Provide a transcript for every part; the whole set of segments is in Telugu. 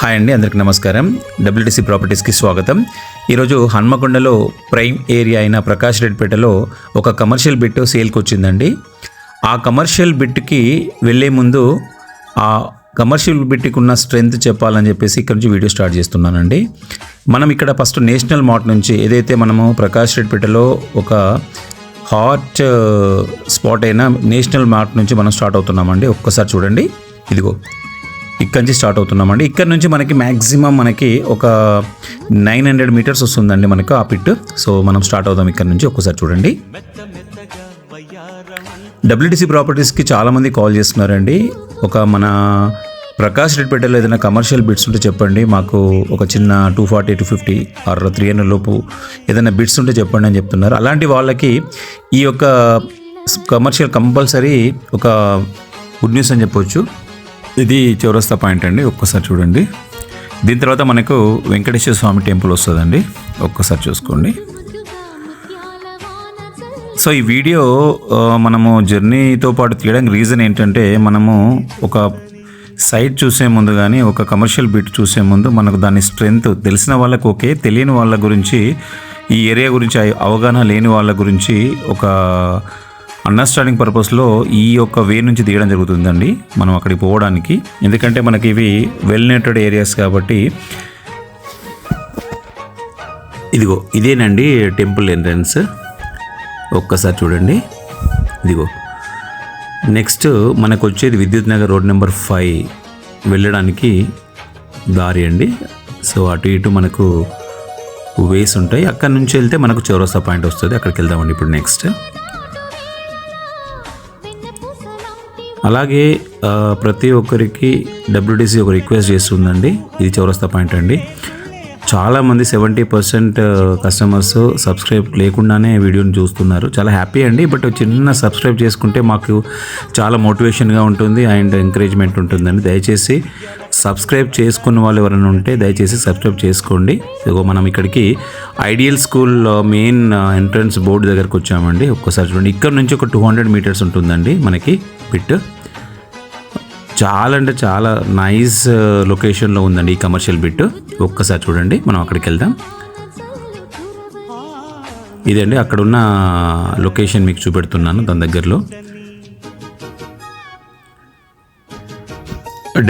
హాయ్ అండి, అందరికీ నమస్కారం. డబ్ల్యూటీసీ ప్రాపర్టీస్కి స్వాగతం. ఈరోజు హన్మకొండలో ప్రైమ్ ఏరియా అయిన ప్రకాష్ రెడ్డిపేటలో ఒక కమర్షియల్ బిట్ సేల్కి వచ్చిందండి. ఆ కమర్షియల్ బిట్కి వెళ్ళే ముందు ఆ కమర్షియల్ బిట్కి ఉన్న స్ట్రెంగ్త్ చెప్పాలని చెప్పేసి ఇక్కడ నుంచి వీడియో స్టార్ట్ చేస్తున్నానండి. మనం ఇక్కడ ఫస్ట్ నేషనల్ మార్ట్ నుంచి ఏదైతే మనము ప్రకాష్ రెడ్డిపేటలో ఒక హాట్ స్పాట్ అయిన నేషనల్ మార్ట్ నుంచి మనం స్టార్ట్ అవుతున్నామండి. ఒక్కసారి చూడండి, ఇదిగో ఇక్కడ నుంచి స్టార్ట్ అవుతున్నామండి. ఇక్కడ నుంచి మనకి మ్యాక్సిమం మనకి ఒక 900 మీటర్స్ వస్తుందండి మనకు ఆ పిట్. సో మనం స్టార్ట్ అవుతాం ఇక్కడ నుంచి. ఒక్కసారి చూడండి. డబ్ల్యూటీసీ ప్రాపర్టీస్కి చాలామంది కాల్ చేస్తున్నారండి. ఒక మన ప్రకాష్ రెడ్డిపేటలో ఏదైనా కమర్షియల్ బిట్స్ ఉంటే చెప్పండి, మాకు ఒక చిన్న 240 250 ఆర్ 300 లోపు ఏదైనా బిట్స్ ఉంటే చెప్పండి అని చెప్తున్నారు. అలాంటి వాళ్ళకి ఈ యొక్క కమర్షియల్ కంపల్సరీ ఒక గుడ్ న్యూస్ అని చెప్పొచ్చు. ఇది చౌరస్తా పాయింట్ అండి. ఒక్కసారి చూడండి. దీని తర్వాత మనకు వెంకటేశ్వర స్వామి టెంపుల్ వస్తుందండి. ఒక్కసారి చూసుకోండి. సో ఈ వీడియో మనము జర్నీతో పాటు తీయడానికి రీజన్ ఏంటంటే, మనము ఒక సైట్ చూసే ముందు కానీ ఒక కమర్షియల్ బిట్ చూసే ముందు మనకు దాని స్ట్రెంగ్త్ తెలిసిన వాళ్ళకు ఓకే, తెలియని వాళ్ళ గురించి, ఈ ఏరియా గురించి అవగాహన లేని వాళ్ళ గురించి ఒక అండర్స్టాండింగ్ పర్పస్లో ఈ యొక్క వే నుంచి తీయడం జరుగుతుందండి మనం అక్కడికి పోవడానికి. ఎందుకంటే మనకి ఇవి వెల్ నెటెడ్ ఏరియాస్ కాబట్టి. ఇదిగో ఇదేనండి టెంపుల్ ఎంట్రన్స్. ఒక్కసారి చూడండి. ఇదిగో నెక్స్ట్ మనకు వచ్చేది విద్యుత్ నగర్ రోడ్ నెంబర్ 5 వెళ్ళడానికి దారి అండి. సో అటు ఇటు మనకు వేస్ ఉంటాయి. అక్కడి నుంచి వెళ్తే మనకు చౌరస్తా పాయింట్ వస్తుంది. అక్కడికి వెళ్దామండి ఇప్పుడు నెక్స్ట్. అలాగే ప్రతి ఒక్కరికి డబ్ల్యూటీసీ ఒక రిక్వెస్ట్ చేస్తుందండి. ఇది చౌరస్తా పాయింట్ అండి. చాలామంది 70% కస్టమర్స్ సబ్స్క్రైబ్ లేకుండానే వీడియోని చూస్తున్నారు. చాలా హ్యాపీ అండి. బట్ చిన్న సబ్స్క్రైబ్ చేసుకుంటే మాకు చాలా మోటివేషన్గా ఉంటుంది అండ్ ఎంకరేజ్మెంట్ ఉంటుందండి. దయచేసి సబ్స్క్రైబ్ చేసుకున్న వాళ్ళు ఎవరైనా ఉంటే దయచేసి సబ్స్క్రైబ్ చేసుకోండి. ఇదిగో మనం ఇక్కడికి ideal school main entrance board దగ్గరకు వచ్చామండి. ఒక్కసారి చూడండి. ఇక్కడ నుంచి ఒక 200 మీటర్స్ ఉంటుందండి మనకి పిట్. చాలా అంటే చాలా నైస్ లొకేషన్లో ఉందండి ఈ కమర్షియల్ బిట్. ఒక్కసారి చూడండి. మనం అక్కడికి వెళ్దాం. ఇదండి అక్కడున్న లొకేషన్ మీకు చూపెడుతున్నాను దాని దగ్గరలో.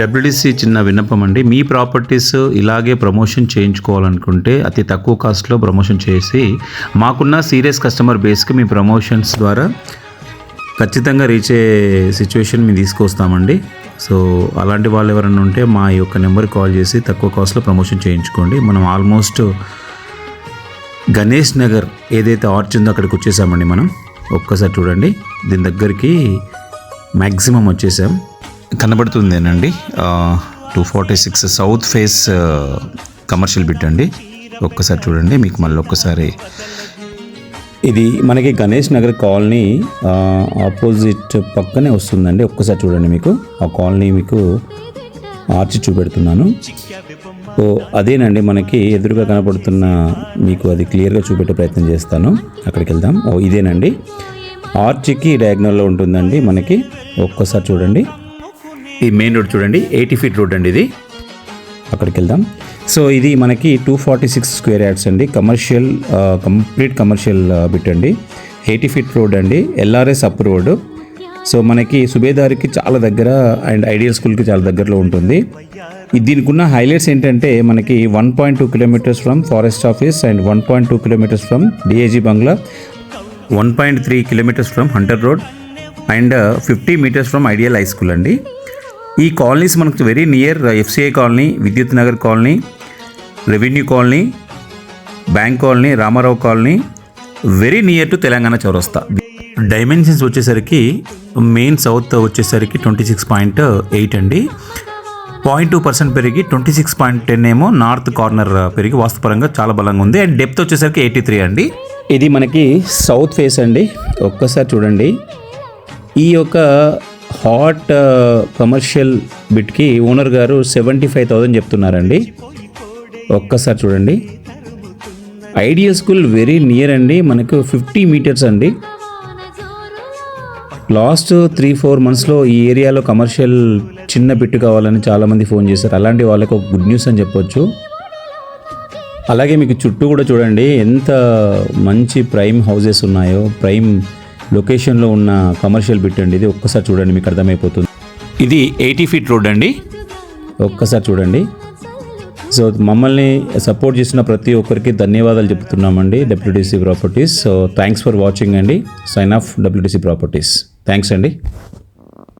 డబ్ల్యూటీసీ చిన్న విన్నపం అండి, మీ ప్రాపర్టీస్ ఇలాగే ప్రమోషన్ చేయించుకోవాలనుకుంటే అతి తక్కువ కాస్ట్లో ప్రమోషన్ చేసి మాకున్న సీరియస్ కస్టమర్ బేస్కి మీ ప్రమోషన్స్ ద్వారా ఖచ్చితంగా రీచ్ అయ్యే సిచ్యువేషన్ మేము తీసుకొస్తామండి. సో అలాంటి వాళ్ళు ఎవరైనా ఉంటే మా యొక్క నెంబర్కి కాల్ చేసి తక్కువ కాస్ట్లో ప్రమోషన్ చేయించుకోండి. మనం ఆల్మోస్ట్ గణేష్ నగర్ ఏదైతే ఆర్చ్ ఉందో అక్కడికి వచ్చేసామండి మనం. ఒక్కసారి చూడండి. దీని దగ్గరికి మ్యాక్సిమం వచ్చేసాం. కనబడుతుందేనండి 246 సౌత్ ఫేస్ కమర్షియల్ బిట్ అండి. ఒక్కసారి చూడండి. మీకు మళ్ళీ ఒక్కసారి ఇది మనకి గణేష్ నగర్ కాలనీ ఆపోజిట్ పక్కనే వస్తుందండి. ఒక్కసారి చూడండి. మీకు ఆ కాలనీ మీకు ఆర్చ్ చూపెడుతున్నాను. ఓ అదేనండి మనకి ఎదురుగా కనపడుతున్న, మీకు అది క్లియర్గా చూపెట్టే ప్రయత్నం చేస్తాను. అక్కడికి వెళ్దాం. ఓ ఇదేనండి ఆర్చ్కి డయాగ్నల్లో ఉంటుందండి మనకి. ఒక్కసారి చూడండి. ఈ మెయిన్ రోడ్ చూడండి, 80 ఫీట్ రోడ్ అండి ఇది. అక్కడికి వెళ్దాం. సో ఇది మనకి 246 స్క్వేర్ యార్డ్స్ అండి. కమర్షియల్ కంప్లీట్ కమర్షియల్ బిట్ అండి. 80 ఫీట్ రోడ్ అండి. LRS up road. సో మనకి సుబేదార్కి చాలా దగ్గర అండ్ ఐడియల్ స్కూల్కి చాలా దగ్గరలో ఉంటుంది. దీనికి ఉన్న హైలైట్స్ ఏంటంటే మనకి 1.2 kilometres from forest office and 1.2 kilometres from DIG bungalow, 1.3 kilometres from Hunter road and 50 metres from ideal high school అండి. ఈ కాలనీస్ మనకు very near FCI colony, Vidyut Nagar colony, revenue colony, bank colony, Ramarao colony, very near to Telangana Chowrasta. Dimensions వచ్చేసరికి మెయిన్ సౌత్ వచ్చేసరికి 26.8 అండి. 0.2% పెరిగి 26.10 ఏమో నార్త్ కార్నర్ పెరిగి వాస్తుపరంగా చాలా బలంగా ఉంది. అండ్ డెప్త్ వచ్చేసరికి 83 అండి. ఇది మనకి సౌత్ ఫేస్ అండి. ఒక్కసారి చూడండి. ఈ యొక్క హాట్ కమర్షియల్ బిట్కి ఓనర్ గారు 75,000 చెప్తున్నారండి. ఒక్కసారి చూడండి. ఐడియల్ స్కూల్ వెరీ నియర్ అండి. మనకు 50 మీటర్స్ అండి. లాస్ట్ 3-4 మంత్స్లో ఈ ఏరియాలో కమర్షియల్ చిన్న బిట్ కావాలని చాలామంది ఫోన్ చేశారు. అలాంటి వాళ్ళకి ఒక గుడ్ న్యూస్ అని చెప్పొచ్చు. అలాగే మీకు చుట్టూ కూడా చూడండి ఎంత మంచి ప్రైమ్ హౌసెస్ ఉన్నాయో. ప్రైమ్ లొకేషన్లో ఉన్న కమర్షియల్ బిట్ అండి ఇది. ఒక్కసారి చూడండి, మీకు అర్థమైపోతుంది. ఇది 80 ఫీట్ రోడ్ అండి. ఒక్కసారి చూడండి. సో మమ్మల్ని సపోర్ట్ చేసిన ప్రతి ఒక్కరికి ధన్యవాదాలు చెప్తున్నామండి WTC properties. So thanks for watching అండి. Sign off WTC properties. Thanks అండి.